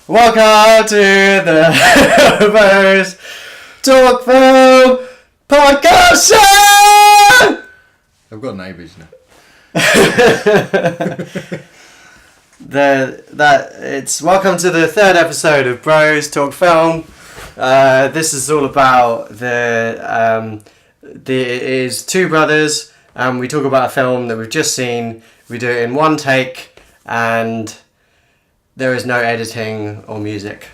Welcome to the Bros Talk Film Podcast Show! I've got neighbours now. It's welcome to the third episode of Bros Talk Film. This is all about it is two brothers, and we talk about a film that we've just seen. We do it in one take, and there is no editing or music.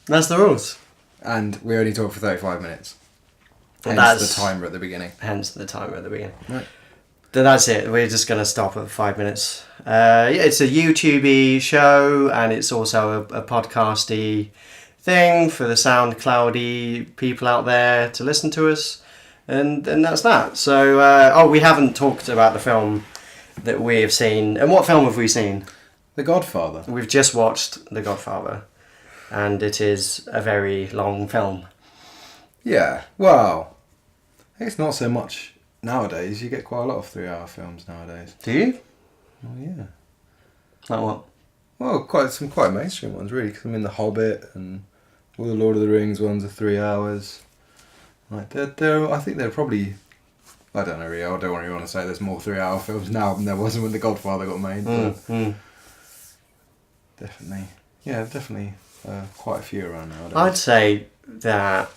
That's the rules. And we only talk for 35 minutes. Well, hence the timer at the beginning. Right. That's it. We're just going to stop at 5 minutes. It's a YouTube-y show, and it's also a podcasty thing for the SoundCloudy people out there to listen to us. And that's that. So, we haven't talked about the film that we have seen. And what film have we seen? The Godfather. We've just watched The Godfather, and it is a very long film. Yeah, well, it's not so much nowadays. You get quite a lot of 3-hour films nowadays. Do you? Oh, yeah. Like what? Well, some quite mainstream ones, really, because I mean, The Hobbit and all the Lord of the Rings ones are 3 hours. Like, I think they're probably... I don't know, really. I don't really want to say there's more 3-hour films now than there was when The Godfather got made, but... Definitely quite a few around nowadays. I'd say that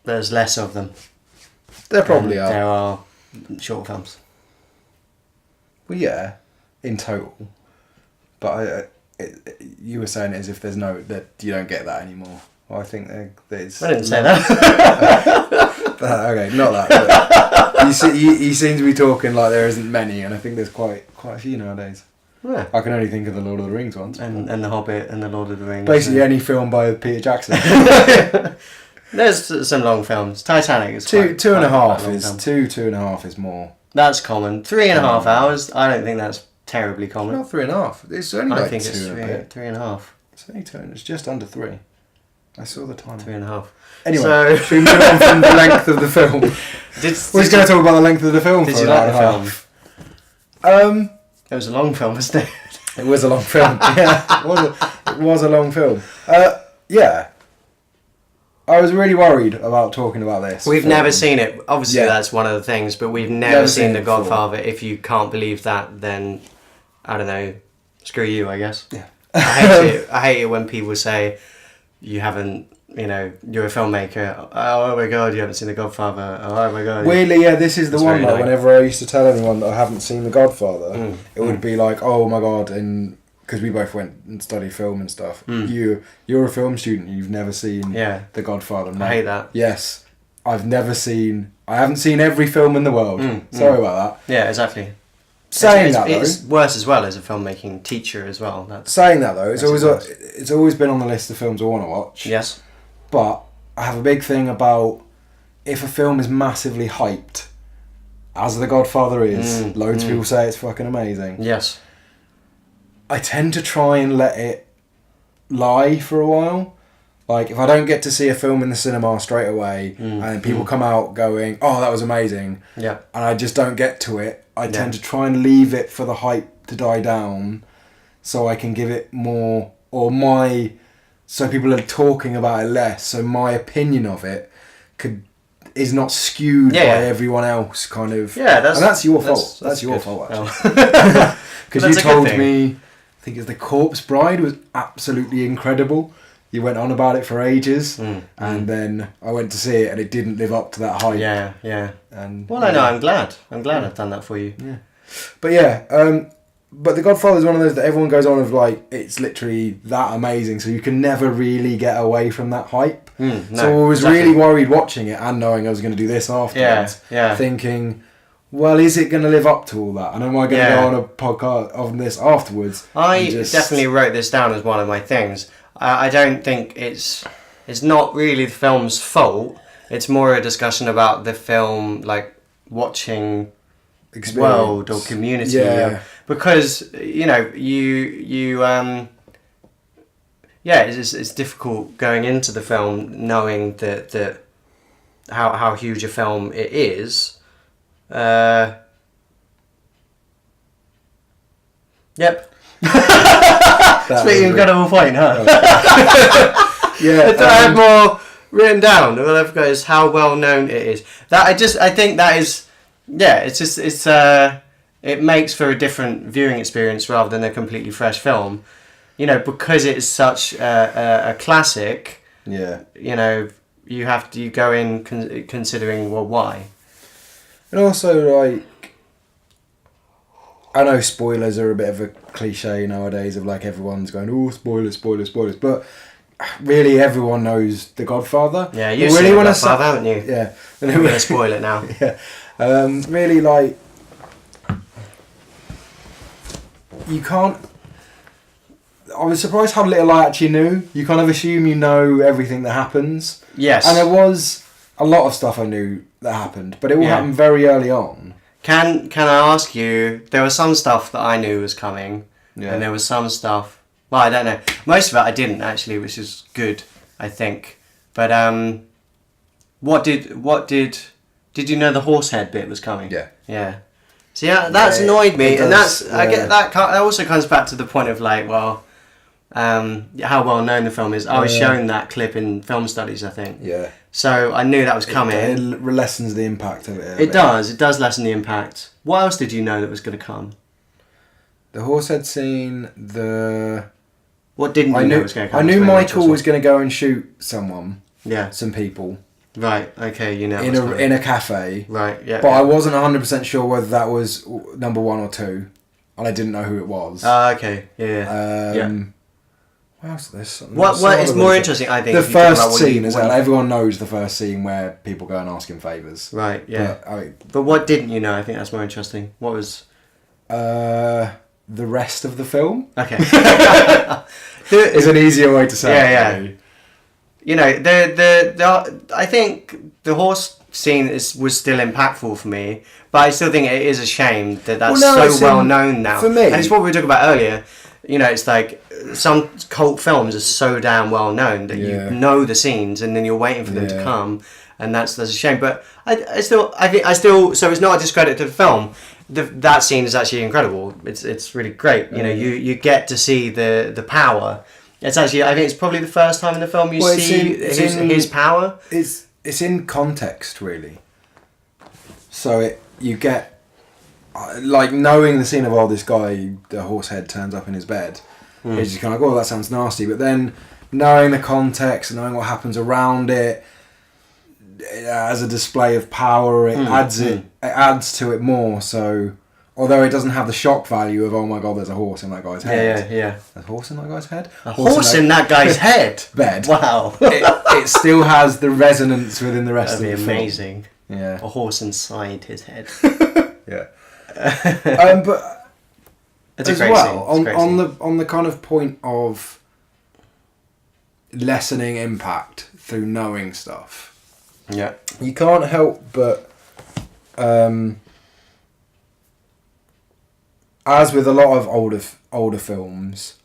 there's less of them. There probably are. There are short films. Well, yeah, in total. But you were saying it as if that you don't get that anymore. Well, I think there's... I didn't say that. Okay, not that. But you seem to be talking like there isn't many, and I think there's quite a few nowadays. Yeah. I can only think of the Lord of the Rings ones. And The Hobbit and the Lord of the Rings. Basically any film by Peter Jackson. There's some long films. Titanic is two and a half film. is more. That's common. 3.5 hours, I don't think that's terribly common. Not 3.5. It's only I think it's 3.5. It's only 2. It's just under 3. I saw the time. 3.5. Anyway, so should we move on from the length of the film? We're just going to talk about the length of the film. Did you like the film? It was a long film, wasn't it? It was a long film. Yeah, it was a long film. Yeah. I was really worried about talking about this. We've never seen it. Obviously, that's one of the things, but we've never seen The Godfather. If you can't believe that, then, I don't know, screw you, I guess. Yeah. I hate it when people say you haven't, you're a filmmaker. Oh my God, you haven't seen The Godfather. Oh my God. Weirdly, yeah, this is the one, like, whenever I used to tell anyone that I haven't seen The Godfather, it would be like, oh my God, and because we both went and studied film and stuff. You're a film student, you've never seen The Godfather. No. I hate that. Yes. I haven't seen every film in the world. Sorry about that. Yeah, exactly. It's worse as well as a filmmaking teacher as well. It's always been on the list of films I want to watch. Yes. But I have a big thing about if a film is massively hyped, as The Godfather is, loads of people say it's fucking amazing. Yes. I tend to try and let it lie for a while. Like, if I don't get to see a film in the cinema straight away, and people come out going, oh, that was amazing, and I just don't get to it, I tend to try and leave it for the hype to die down, so I can give it more, so people are talking about it less, so my opinion of it is not skewed by everyone else, kind of. Yeah, and that's your fault. That's your fault, actually. Because you told me, I think it's The Corpse Bride was absolutely incredible. You went on about it for ages, and then I went to see it, and it didn't live up to that hype. Yeah. And I know. I'm glad. I've done that for you. Yeah. But but The Godfather is one of those that everyone goes on of, like, it's literally that amazing, so you can never really get away from that hype. So I was really worried watching it and knowing I was going to do this afterwards, thinking, well, is it going to live up to all that? And am I going to go on a podcast on this afterwards? I definitely wrote this down as one of my things. I don't think it's not really the film's fault. It's more a discussion about the film, like, watching experience. World or community. Because, it's difficult going into the film knowing that how huge a film it is. Yep. That's an incredible point, huh? Yeah. I have more written down. All I've got is how well known it is. I think that is, yeah. It makes for a different viewing experience rather than a completely fresh film. You know, because it's such a classic. Yeah. You know, you go in considering, well, why. And also, like, I know spoilers are a bit of a cliche nowadays of like everyone's going, oh, spoilers, spoilers, spoilers, but really everyone knows The Godfather. Yeah, you've seen The Godfather, haven't you? Yeah. I'm going to spoil it now. Yeah. Really, like, you can't... I was surprised how little I actually knew. You kind of assume you know everything that happens. Yes. And there was a lot of stuff I knew that happened, but it all happened very early on. Can I ask you, there was some stuff that I knew was coming, and there was some stuff, well, I don't know. Most of it I didn't, actually, which is good, I think. But did you know the horse head bit was coming? Yeah. Yeah. So yeah, that's annoyed me, and I get that. That also comes back to the point of like, well, how well known the film is. I was shown that clip in film studies, I think. Yeah. So I knew that was coming. It lessens the impact of it. It does lessen the impact. What else did you know that was going to come? The horsehead scene, What didn't you know was going to come? I knew Michael was going to go and shoot someone. Yeah. Some people. Right, okay, you know. In a cafe. Right, yeah. But I wasn't 100% sure whether that was number 1 or 2. And I didn't know who it was. Okay, yeah. What else? There's what is more interesting, I think, the first scene is that everyone knows the first scene where people go and ask him favours. Right, yeah. But what didn't you know? I think that's more interesting. What was... the rest of the film? Okay. Is an easier way to say it. Yeah. You know, I think the horse scene was still impactful for me, but I still think it is a shame that that's so well known now. For me, and it's what we were talking about earlier. You know, it's like some cult films are so damn well known that you know the scenes, and then you're waiting for them to come, and that's a shame. But I still so it's not a discredit to the film. That scene is actually incredible. It's really great. You know, you get to see the power. It's actually, I think it's probably the first time in the film you see his power. It's in context, really. So you get, like, knowing the scene of, this guy, the horse head turns up in his bed. It's just kind of like, that sounds nasty. But then knowing the context and knowing what happens around it as a display of power, it adds to it more. So... Although it doesn't have the shock value of, oh my god, there's a horse in that guy's head. Yeah. A horse in that guy's head? A horse in that guy's head? Bed. Wow. It still has the resonance within the rest of the film. That'd be amazing. Yeah. A horse inside his head. Yeah. But it's as well, on the kind of point of lessening impact through knowing stuff. Yeah. You can't help but... as with a lot of older films,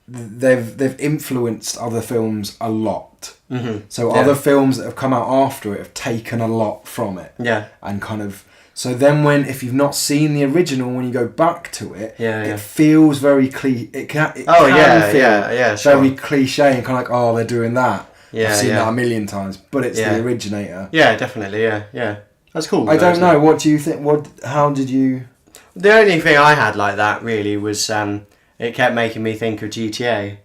they've influenced other films a lot. Mm-hmm. So other films that have come out after it have taken a lot from it. Yeah. And kind of... So then if you've not seen the original, when you go back to it, it feels very cliche. It can feel very cliche and kind of like, they're doing that. Yeah, I've seen that a million times, but it's the originator. Yeah, definitely, yeah. That's cool. I don't know. What do you think? How did you... The only thing I had like that, really, was it kept making me think of GTA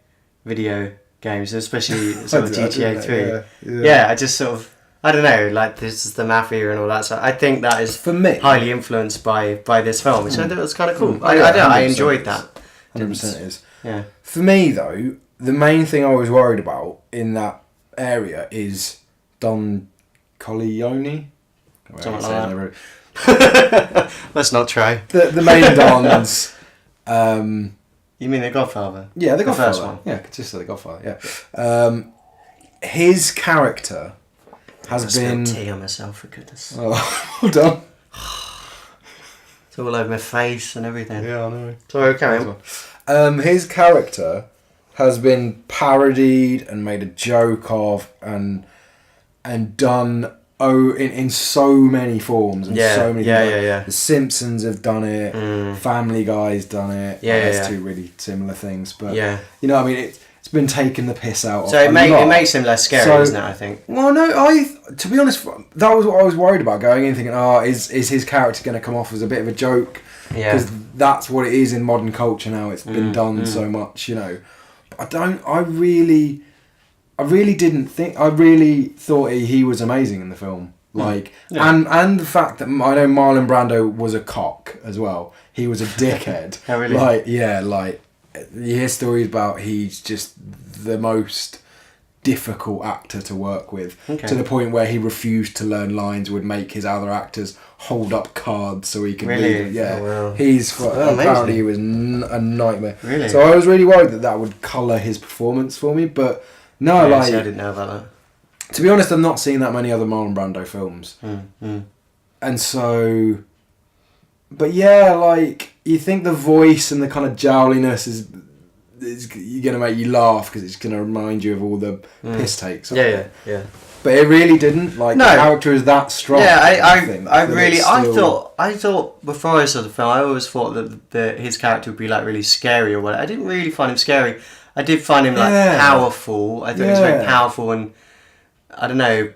video games, especially sort of GTA 3. Yeah, I just sort of... I don't know, like, this is the Mafia and all that stuff. I think that is, for me, highly influenced by this film, which I thought was kind of cool. I enjoyed that. 100% it is. Yeah. For me, though, the main thing I was worried about in that area is Don Corleone. Something like that. Let's not try. The main Dons. You mean The Godfather? Yeah, the Godfather. First one. Yeah, just The Godfather. Yeah. His character has been. Tea on myself, for goodness. Oh, well done. It's all over my face and everything. Yeah, I know. Sorry, carry on. His character has been parodied and made a joke of, and and done in so many forms and so many yeah. The Simpsons have done it, Family Guy's done it. There's two really similar things, but you know what I mean, it's been taking the piss out. So it makes him less scary, doesn't it? I think. Well, no, to be honest, that was what I was worried about going in, thinking, is his character going to come off as a bit of a joke? Because that's what it is in modern culture now. It's been done so much, you know. But I really didn't think. I really thought he was amazing in the film. Like, and the fact that I know Marlon Brando was a cock as well. He was a dickhead. Oh, really? Like you hear stories about he's just the most difficult actor to work with, to the point where he refused to learn lines, would make his other actors hold up cards so he could read it. Yeah, wow. Apparently he was a nightmare. Really? So I was really worried that would colour his performance for me, but no, I didn't know about that. To be honest, I've not seen that many other Marlon Brando films, and so, but yeah, like you think the voice and the kind of jowliness is gonna make you laugh because it's gonna remind you of all the piss takes. Yeah. But it really didn't. Like, the character is that strong. Yeah, I thought before I saw the film, I always thought that his character would be like really scary or whatever. I didn't really find him scary. I did find him like powerful. I thought he was very powerful, and I don't know.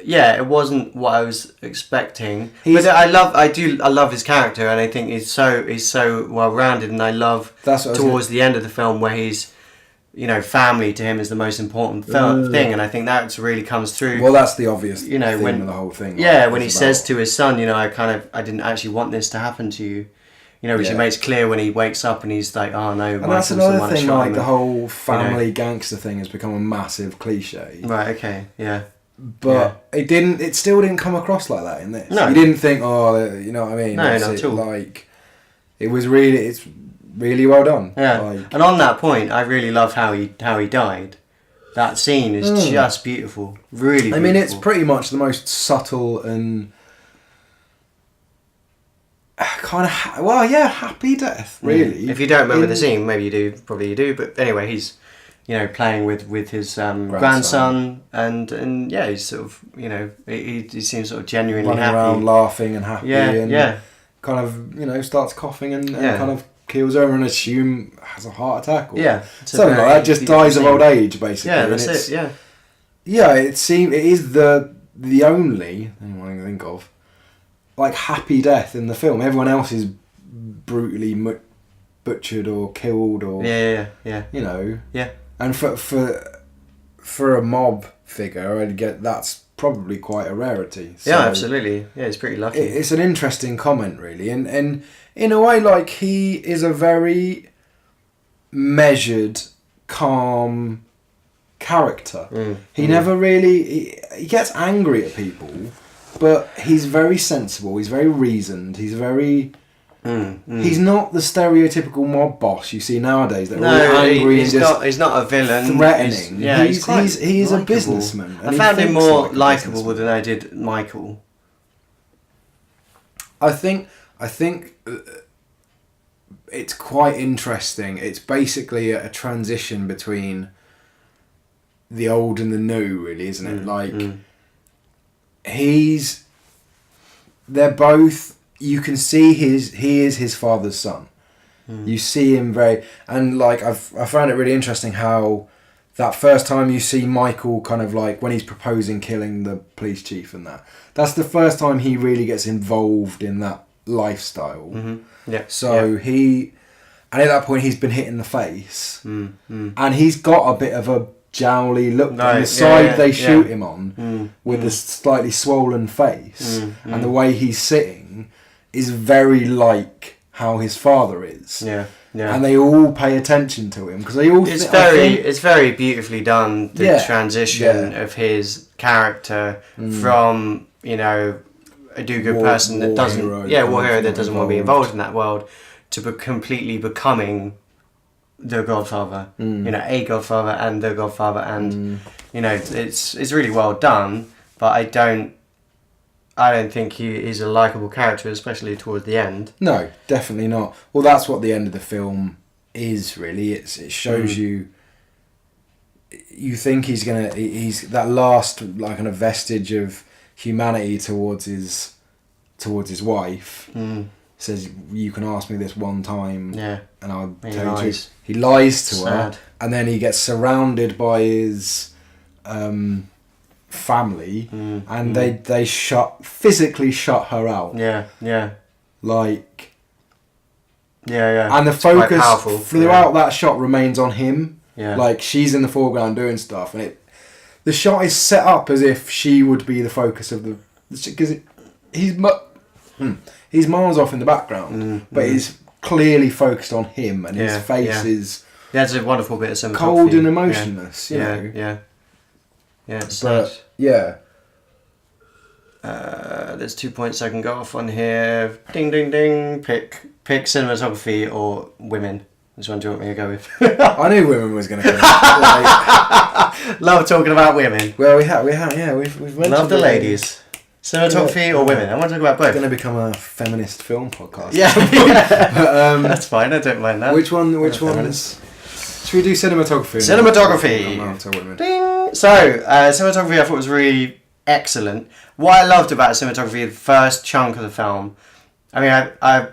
Yeah, it wasn't what I was expecting. But I love his character, and I think he's so well rounded. And I love towards the end of the film where he's, you know, family to him is the most important thing, and I think that really comes through. Well, that's the obvious, you know, theme of the whole thing. Yeah, when he says to his son, you know, I didn't actually want this to happen to you. You know, which he makes clear when he wakes up and he's like, oh no, and that's another thing. Like the whole family gangster thing has become a massive cliche. Right. Okay. Yeah. But it still didn't come across like that in this. No. You didn't think, you know what I mean? No, not at all. Like, it's really well done. Yeah. Like, and on that point, I really love how he died. That scene is just beautiful. Really beautiful. I mean, it's pretty much the most subtle and kind of happy death, really. If you don't remember the scene, maybe you do, probably you do, but anyway, he's, you know, playing with his grandson, and yeah, he's sort of, you know, he seems sort of genuinely running happy, around laughing and happy, and kind of, you know, starts coughing and kind of keels over and assume has a heart attack or something like that, just dies of old age, basically. Yeah, that's it. It is the only thing I can think of like happy death in the film. Everyone else is brutally butchered or killed or you know. And for a mob figure, I'd get that's probably quite a rarity. So absolutely. Yeah, he's pretty lucky. It's an interesting comment, really, and in a way, like, he is a very measured, calm character. He never really he gets angry at people, but he's very sensible. He's very reasoned. He's very. He's not the stereotypical mob boss you see nowadays. That are all angry he's not a villain. Threatening. He's a businessman. I found him more likeable than I did Michael. I think it's quite interesting. It's basically a transition between the old and the new, really, isn't it? They're both. You can see he is his father's son. You see him and like I found it really interesting how that first time you see Michael kind of like when he's proposing killing the police chief and that's the first time he really gets involved in that lifestyle. So and at that point he's been hit in the face and he's got a bit of a jowly look on the side they shoot him on with the slightly swollen face and the way he's sitting is very like how his father is. And they all pay attention to him because they all. It's very beautifully done. The transition of his character from, you know, a do-good person that doesn't, war hero that doesn't want to be involved in that world, to completely becoming the Godfather. You know, a Godfather and the Godfather, and you know, it's really well done. But I don't think he's a likeable character, especially towards the end. No, definitely not. Well, that's what the end of the film is, really. It shows you you think he's that last like kind of vestige of humanity towards his wife. Says, you can ask me this one time, and I'll tell you the truth. He lies to her, and then he gets surrounded by his family, and they physically shut her out. Like, and the focus throughout that shot remains on him. Like, she's in the foreground doing stuff, and the shot is set up as if she would be the focus of because he's miles off in the background, but he's clearly focused on him, and his face is. Yeah, it's a wonderful bit of cinematography. Cold and emotionless, you know. Yeah, it's but, there's 2 points I can go off on here. Ding, ding, ding. Pick cinematography or women. Which one do you want me to go with? I knew women was going to come. Love talking about women. Well, we've mentioned love the ladies. Cinematography or women? I want to talk about both. It's going to become a feminist film podcast. But, that's fine. I don't mind that. Which one? Should we do cinematography? Cinematography. Ding. So, cinematography I thought was really excellent. What I loved about cinematography, the first chunk of the film. I mean, I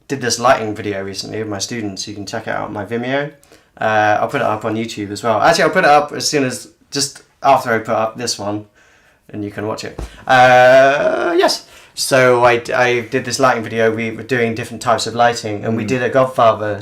did this lighting video recently with my students. You can check it out on my Vimeo. I'll put it up on YouTube as well. Actually, I'll put it up as soon as just after I put up this one. And you can watch it. Yes. So I did this lighting video. We were doing different types of lighting, and we did a Godfather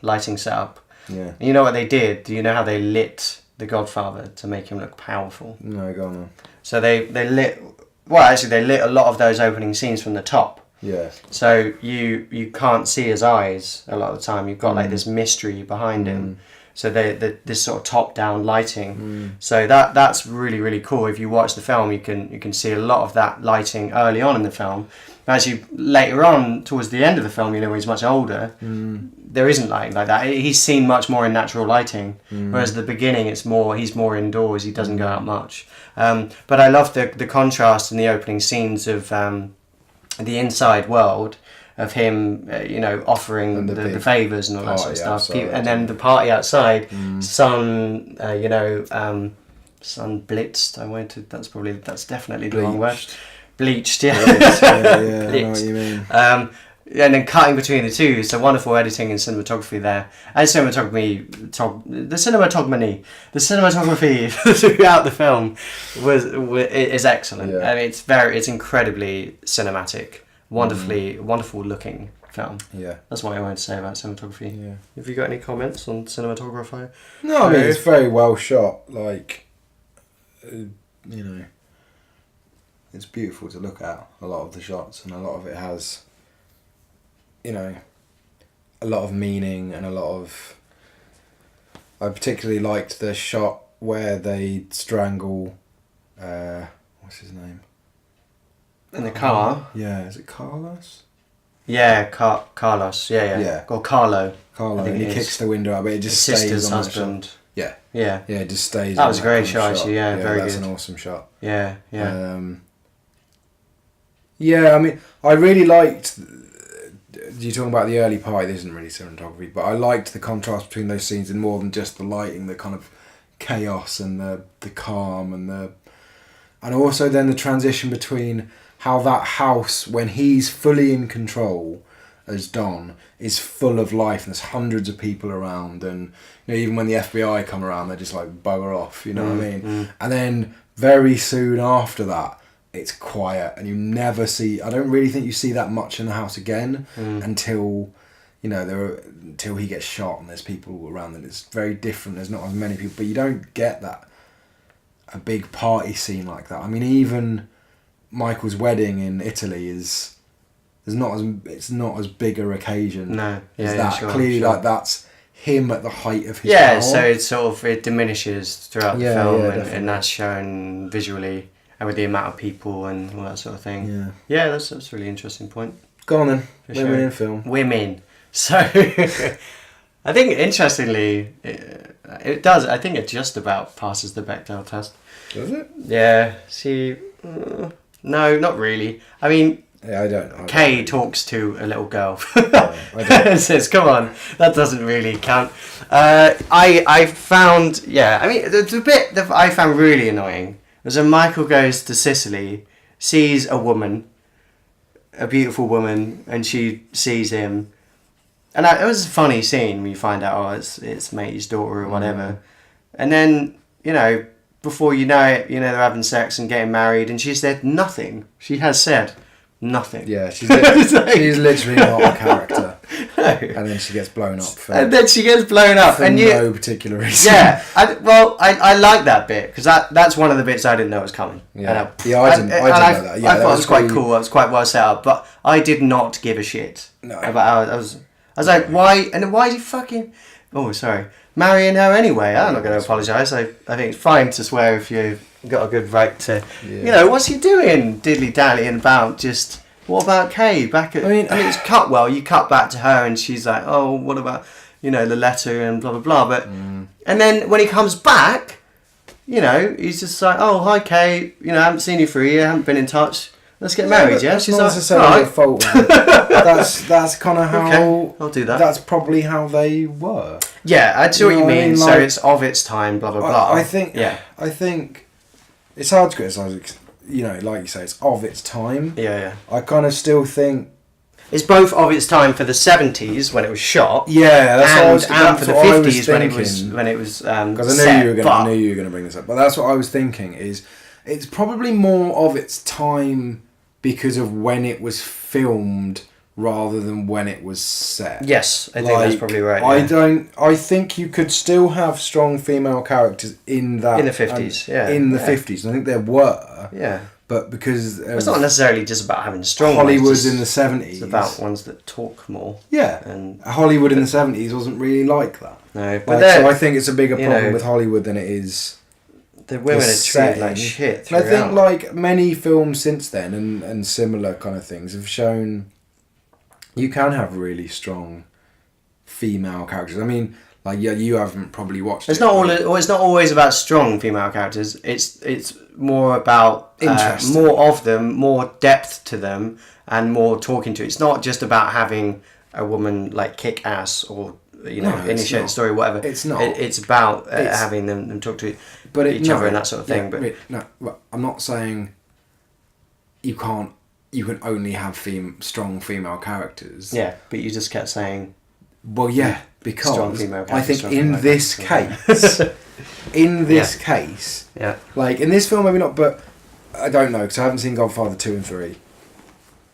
lighting setup. Yeah. And you know what they did? Do you know how they lit the Godfather to make him look powerful? No, go on. So they lit. Well, actually, they lit a lot of those opening scenes from the top. Yeah. So you can't see his eyes a lot of the time. You've got like this mystery behind him. So this sort of top-down lighting. So that's really, really cool. If you watch the film, you can see a lot of that lighting early on in the film. As you later on, towards the end of the film, when he's much older, there isn't lighting like that. He's seen much more in natural lighting. Whereas at the beginning, he's more indoors. He doesn't go out much. But I love the contrast in the opening scenes of the inside world. Of him, offering the favours and all that sort of stuff, outside, and then the party outside, sun blitzed. That's definitely the wrong word. Bleached, yeah. I know what you mean. And then cutting between the two, so wonderful editing and cinematography there, and the cinematography throughout the film is excellent. Yeah. I mean, it's incredibly cinematic. Wonderful looking film. Yeah. That's what I wanted to say about cinematography. Yeah. Have you got any comments on cinematography? No, I mean, it's very well shot. Like, it's beautiful to look at, a lot of the shots, and a lot of it has, a lot of meaning and a lot of... I particularly liked the shot where they strangle... what's his name? In the car? Yeah, is it Carlos? Yeah, Carlos. Yeah. Or Carlo. And he kicks the window out, but it just stays sister's on husband. The shot. Yeah, it just stays. That was a great shot, actually. Yeah, very that's good. That's an awesome shot. Yeah. I mean, I really liked. You're talking about the early part. This isn't really cinematography, but I liked the contrast between those scenes and more than just the lighting, the kind of chaos and the calm and also then the transition between how that house, when he's fully in control as Don, is full of life and there's hundreds of people around, and even when the FBI come around, they're just like bugger off, what I mean? And then very soon after that, it's quiet, and you never see... I don't really think you see that much in the house again until until he gets shot and there's people around, and it's very different. There's not as many people, but you don't get a big party scene like that. I mean, even Michael's wedding in Italy it's not as big a occasion. No, as that. Sure, clearly, sure. like that's him at the height of his power. So it diminishes throughout the film, and that's shown visually, and with the amount of people and all that sort of thing. Yeah, that's a really interesting point. Go on then. Women in film. Women. So I think interestingly, it does. I think it just about passes the Bechdel test. Does it? Yeah. No, not really. I mean, Yeah, I don't. Kay talks to a little girl. I don't. Says, "Come on, that doesn't really count." I found, I mean, the bit that I found really annoying was when Michael goes to Sicily, sees a woman, a beautiful woman, and she sees him, and it was a funny scene when you find out, it's mate's daughter or whatever, and then before you know it, they're having sex and getting married, and she said nothing. She has said nothing. Yeah, she's literally not a character. No. And then she gets blown up. For no particular reason. Yeah, I like that bit because that's one of the bits I didn't know was coming. Yeah, I didn't know that. Yeah, I thought it was quite cool. It was quite well set up, but I did not give a shit about how I was like, why? And why is he fucking? Oh, sorry, marrying her anyway. I'm not going to apologise. I think it's fine to swear if you've got a good right to. What's he doing? Diddly dallying about just. What about Kay? I mean, it's cut well. You cut back to her, and she's like, "Oh, what about the letter and blah blah blah." But and then when he comes back, he's just like, "Oh, hi Kay. I haven't seen you for a year. Haven't been in touch. Let's get married." Yeah, she's not necessarily her fault. That's kind of how. Okay, I'll do that. That's probably how they were. Yeah, I see what you mean. So it's of its time. Blah blah blah. I think. It's hard to criticise. Like you say, it's of its time. Yeah. I kind of still think it's both of its time for the 70s when it was shot. Yeah, and for the 50s when it was. Because I knew you were going to bring this up, but that's what I was thinking. Is it's probably more of its time because of when it was filmed rather than when it was set. Yes, I think that's probably right. Yeah. I think you could still have strong female characters in that. In the 50s, In the 50s. I think there were. Yeah. But because... it's not necessarily just about having strong Hollywood ones. in the 70s. It's about ones that talk more. Yeah. And Hollywood in the 70s wasn't really like that. No, but so I think it's a bigger problem with Hollywood than it is... The women are treated like shit throughout. I think like many films since then and similar kind of things have shown... You can have really strong female characters. I mean, like you haven't probably watched. It's not always about strong female characters. It's more about more of them, more depth to them, and more talking to. It's not just about having a woman like kick ass or initiate the story, whatever. It's not. It's about having them talk to each other and that sort of thing. I'm not saying you can't. You can only have strong female characters. Yeah, but you just kept saying... Well, yeah, because strong female I characters, think in this case... Yeah. Like, in this film, maybe not, but I don't know, because I haven't seen Godfather 2 and 3.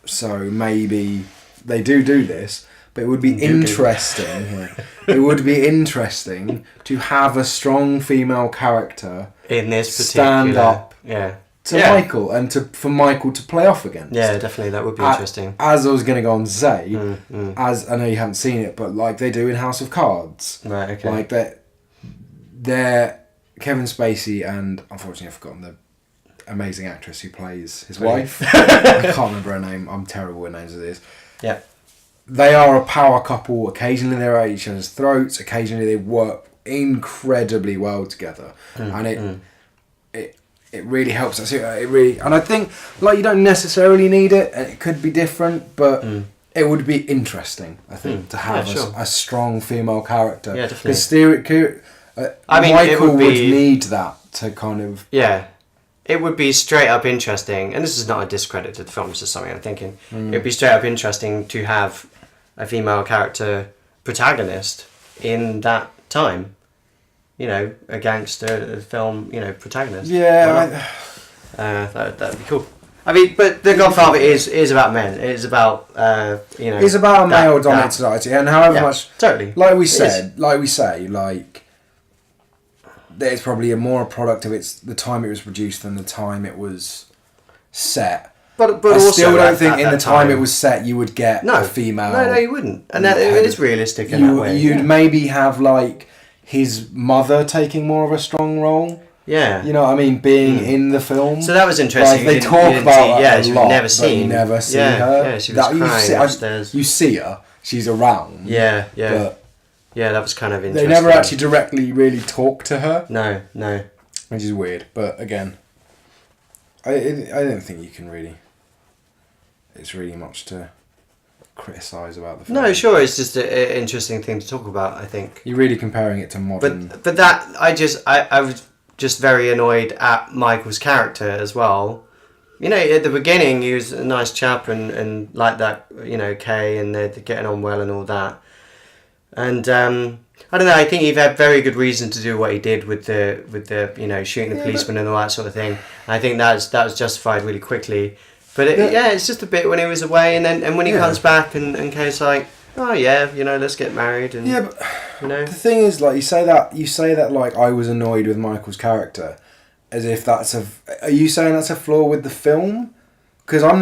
So maybe they do this, but it would be interesting... it would be interesting to have a strong female character... In this particular... Stand up... Yeah. To Michael and for Michael to play off against. Yeah, definitely, that would be interesting. As I was going to go on to say, as I know you haven't seen it, but like they do in House of Cards. Right, okay. Like they're Kevin Spacey and unfortunately I've forgotten the amazing actress who plays his wife. I can't remember her name. I'm terrible with names of this. Yeah. They are a power couple. Occasionally they're at each other's throats. Occasionally they work incredibly well together, and it really helps us. And I think like you don't necessarily need it, and it could be different, but it would be interesting. I think to have a strong female character. Yeah, definitely. Because Michael would need that to kind of. Yeah, it would be straight up interesting, and this is not a discredit to the film. It's just something I'm thinking. It'd be straight up interesting to have a female character protagonist in that time. A gangster film, protagonist. Yeah, that'd be cool. I mean, but The Godfather is about men. It is about It's about a male-dominated society, and however much totally, like we say, there's probably more a product of the time it was produced than the time it was set. But I also still don't think in the time it was set you would get a female. No, you wouldn't, and it is realistic in that way. You'd maybe have like. His mother taking more of a strong role. Yeah. You know what I mean? Being in the film. So that was interesting. Like, they talk about her she a lot, was never seen. You never see her. Yeah, she was crying upstairs. You see her. She's around. Yeah. But that was kind of interesting. They never actually directly really talk to her. No. Which is weird. But again, I don't think you can really... it's really much to criticise about the film. No, sure, it's just an interesting thing to talk about, I think. You're really comparing it to modern... But that, I was just very annoyed at Michael's character as well. You know, at the beginning he was a nice chap and like that, you know, Kay, and they're getting on well and all that. And I don't know, I think he had very good reason to do what he did with the you know, shooting the policeman and all that sort of thing. I think that was justified really quickly. But it's just a bit when he was away, and when he comes back and Kay's like, oh yeah, you know, let's get married, and but you know, the thing is, like, you say that like I was annoyed with Michael's character, as if are you saying that's a flaw with the film? Because I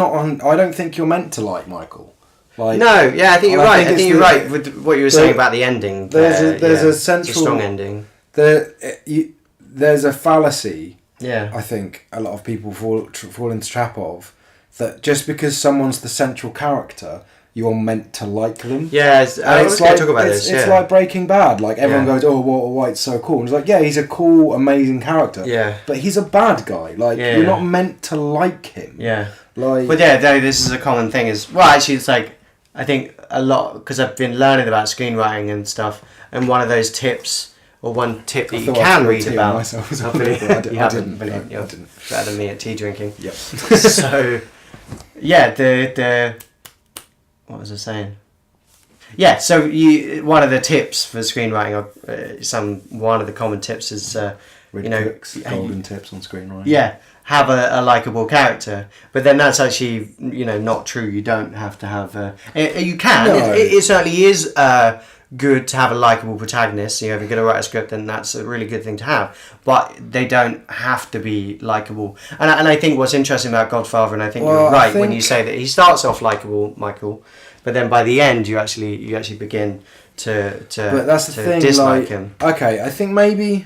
don't think you're meant to like Michael. Like, no, yeah, I think you're right. I think you're right with what you were saying about the ending. There's a central, strong ending. There's a fallacy. Yeah, I think a lot of people fall into trap of, that just because someone's the central character, you're meant to like them. Yeah, it's like, talk about this. It's like Breaking Bad. Like, everyone goes, "Oh, Walter White's so cool." And it's like, yeah, he's a cool, amazing character. Yeah, but he's a bad guy. Like, you're not meant to like him. Yeah, like. But yeah, though this is a common thing. Actually, it's like, I think a lot, because I've been learning about screenwriting and stuff, and one of those tips, or one tip that you can read about. Myself as well, I didn't. You're better than me at tea drinking. Yep. So. Yeah, the what was I saying? Yeah, so one of the tips for screenwriting, one of the common tips is Ryd Cook's golden tips on screenwriting. Yeah, have a likable character, but then that's actually, you know, not true. You don't have to have. You can. No. It certainly is good to have a likable protagonist. You know, if you're going to write a script, then that's a really good thing to have. But they don't have to be likable. And I think what's interesting about Godfather, and I think you're right when you say that he starts off likable, Michael, but then by the end you actually begin to but that's the thing, dislike him. Okay, I think maybe.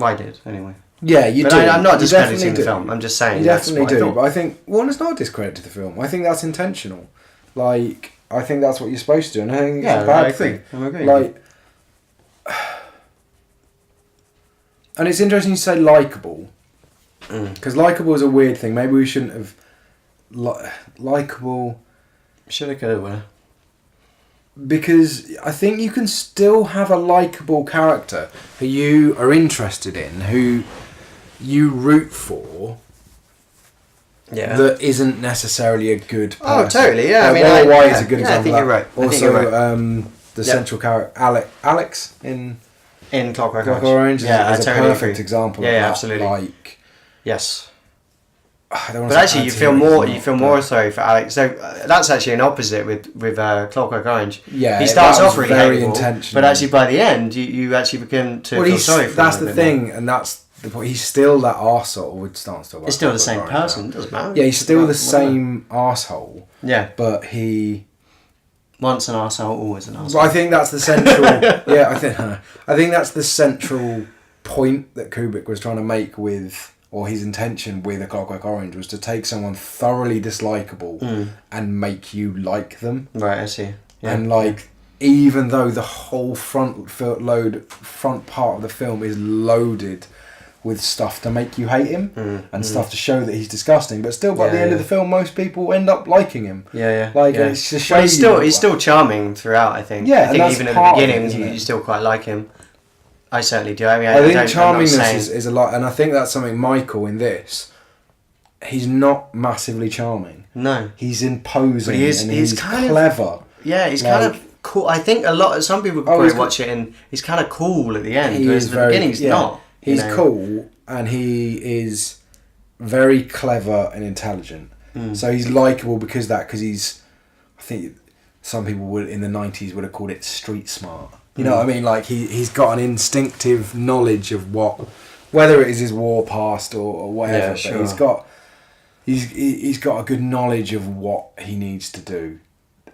I did anyway. Yeah, you but do. I'm not discrediting the film. I'm just saying. You definitely do. But I think it's not a discredit to the film. I think that's intentional. Like, I think that's what you're supposed to do, and I think it's a bad thing. I agree. Like, and it's interesting you say likeable, because likeable is a weird thing. Maybe we shouldn't have likeable. Should have go with. Because I think you can still have a likeable character who you are interested in, who you root for. Yeah. That isn't necessarily a good person. Oh, totally, yeah. Walter White is a good example. I think you're right. Also, the central character, Alex in Clockwork Orange is a totally perfect example of that. Absolutely. Like, yes. But actually, you feel more sorry for Alex. So that's actually an opposite with Clockwork Orange. Yeah, he starts off really very hateable, intentional, but actually by the end, you actually begin to feel sorry for him. That's the thing, and that's the point. He's still that arsehole. We'd start to talk about. He's still the same person. Doesn't matter. Yeah, he's still the same arsehole. Yeah, but he. Once an arsehole, always an arsehole. But I think that's the central. I think that's the central point that Kubrick was trying to make with, or his intention with A Clockwork Orange, was to take someone thoroughly dislikable and make you like them. Right, I see. Yeah. And even though the whole front part of the film is loaded with stuff to make you hate him and stuff to show that he's disgusting, but still by the end of the film, most people end up liking him. It's to show he's still charming throughout. I think. Yeah, I think even at the beginning, you still quite like him. I certainly do. I mean, I think charmingness is a lot, and I think that's something Michael in this. He's not massively charming. No, he's imposing, and he's kind clever. He's kind of cool. I think some people probably watch it, and he's kind of cool at the end, whereas at the beginning he's not. He's cool, and he is very clever and intelligent. So he's likable because he's. I think some people would in the 90s would have called it street smart. You know what I mean? Like he's got an instinctive knowledge of whether it is his war past or whatever. Yeah, but he's got a good knowledge of what he needs to do.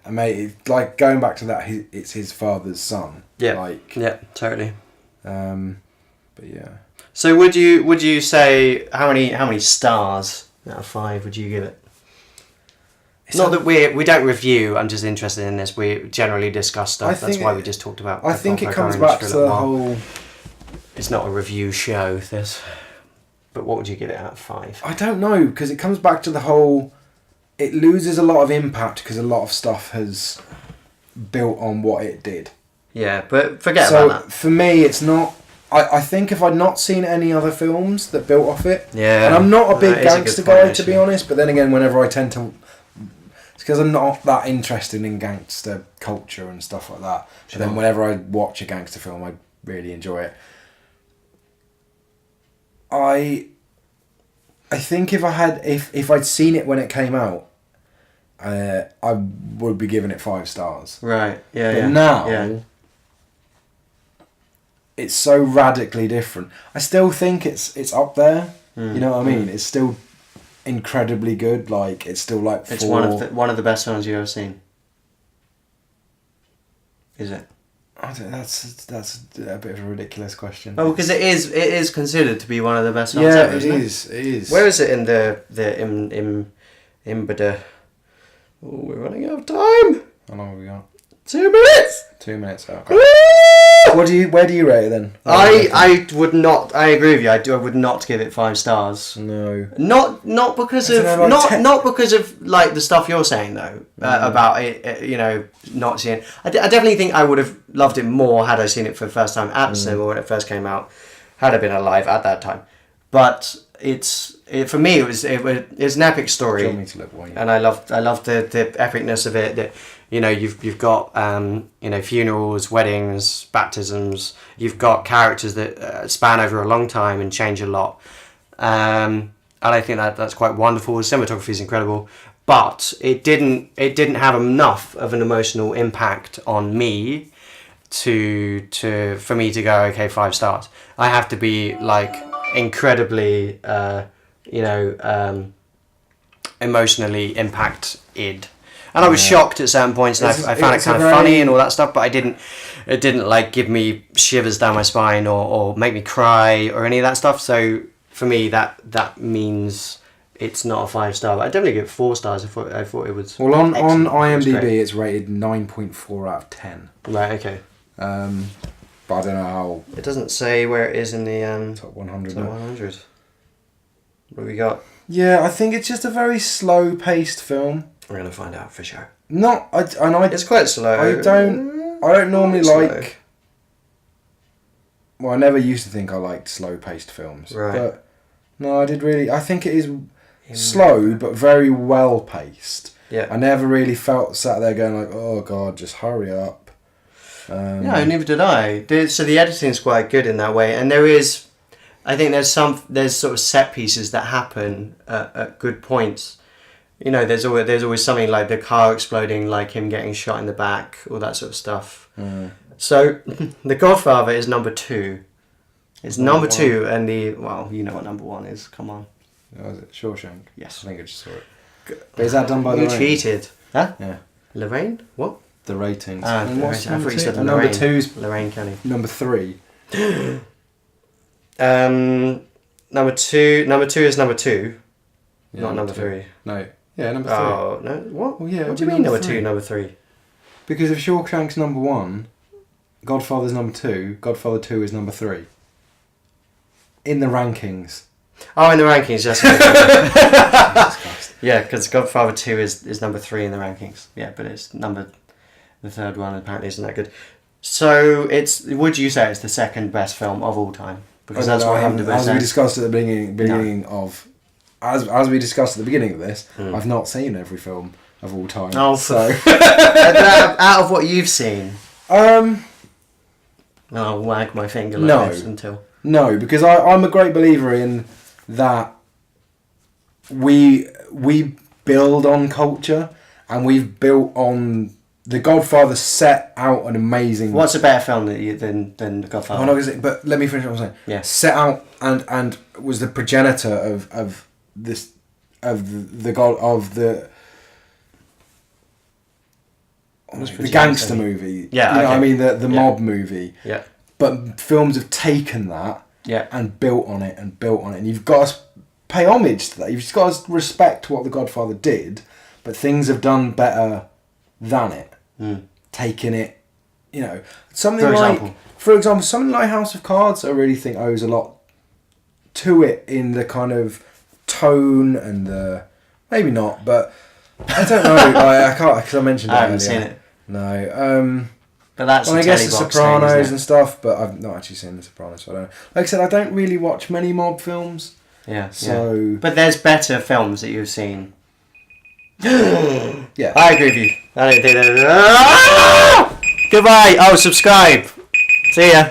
And like going back to that, it's his father's son. Yeah. Totally. But yeah. So would you say how many stars out of 5 would you give it? Not that we don't review. I'm just interested in this. We generally discuss stuff. That's why we just talked about. I think it comes back to the whole. It's not a review show. This, but what would you give it out of 5? I don't know, because it comes back to the whole. it loses a lot of impact because a lot of stuff has built on what it did. Yeah, but forget about that. For me, it's not. I think if I'd not seen any other films that built off it, Yeah, and I'm not a big gangster guy to actually. be honest, but then again, whenever I tend to, it's because I'm not that interested in gangster culture and stuff like that. Sure. But then whenever I watch a gangster film, I really enjoy it. I think if I'd seen it when it came out, I would be giving it 5 stars. Right. Yeah. But yeah. now, Yeah. it's so radically different. I still think it's up there. You know what I mean? It's still incredibly good. Like it's still like. It's one of the best films you've ever seen. Is it? I don't, that's a bit of a ridiculous question. Oh, because it is considered to be one of the best films yeah, ever. it is. Where is it in the Imbada? Oh, we're running out of time. How long have we got? 2 minutes. 2 minutes. Okay. Where do you rate it then? I would not. I agree with you. I would not give it 5 stars. No. Not because of not because of like the stuff you're saying though about it. You know, not seeing. I definitely think I would have loved it more had I seen it for the first time at the cinema when it first came out. Had I been alive at that time, but for me it was an epic story. Do you want me to look while you- And I loved the epicness of it. That you know you've got you know funerals, weddings, baptisms. You've got characters that span over a long time and change a lot. And I think that's quite wonderful. The cinematography is incredible, but it didn't have enough of an emotional impact on me for me to go, okay, 5 stars. I have to be like incredibly emotionally impacted. And I was shocked at certain points, and I found it kind of funny and all that stuff, but it didn't like give me shivers down my spine or make me cry or any of that stuff. So for me, that means it's not a 5 star. But I definitely give it 4 stars. I thought it was. Well, on excellent. IMDb, it's rated 9.4 out of 10. Right. Okay. But I don't know how. It doesn't say where it is in the Top 100. top 100. What do we got? Yeah, I think it's just a very slow-paced film. We're gonna find out for sure. It's quite slow. I don't normally Slow. like. Well, I never used to think I liked slow-paced films. Right. But no, I did really. I think it is slow but very well-paced. Yeah. I never really sat there going like, oh god, just hurry up. No, neither did I. So the editing's quite good in that way, and I think there's sort of set pieces that happen at good points. You know, there's always something like the car exploding, like him getting shot in the back, all that sort of stuff. So, The Godfather is number 2. It's number 2, and you know what number 1 is. Come on. Oh, is it Shawshank? Yes. I think I just saw it. But is that done by the You cheated. Huh? Yeah. Lorraine? What? The ratings. And what's number I thought you said two? Lorraine. Number 2's Lorraine Kelly. number 3. Number two is number 2, Yeah, not number 2. 3. No. Yeah, number 3. Oh no! What? Well, yeah, What do you mean number 2, number 3? Because if Shawshank's number 1, Godfather's number 2, Godfather 2 is number 3. In the rankings. Oh, in the rankings, yes. Jesus Christ. Yeah, because Godfather 2 is number 3 in the rankings. Yeah, but the third one apparently isn't that good. So would you say it's the second best film of all time? Because that's what I'm as we discussed at the beginning of, as we discussed at the beginning of this, I've not seen every film of all time. Oh, so out of what you've seen, I'll wag my finger like this until. No, because I'm a great believer in that we build on culture, and we've built on. The Godfather set out an amazing. What's a better film than The Godfather? Oh, no, but let me finish what I'm saying. Yeah. Set out and was the progenitor of the god of the gangster movie. Yeah, you know what I mean, the mob movie. Yeah. But films have taken that. Yeah. And built on it, and you've got to pay homage to that. You've just got to respect what the Godfather did, but things have done better than it. Taking it, you know, something for example, something like House of Cards, I really think owes a lot to it in the kind of tone and the maybe not, but I don't know. I can't because I mentioned it I haven't earlier. seen it. No. But that's Well, the I guess The telly box Sopranos thing, isn't and stuff, but I've not actually seen The Sopranos, so I don't know. Like I said, I don't really watch many mob films. Yeah. So. But there's better films that you've seen. Yeah. I agree with you. I don't think that. Goodbye. Oh, subscribe. See ya.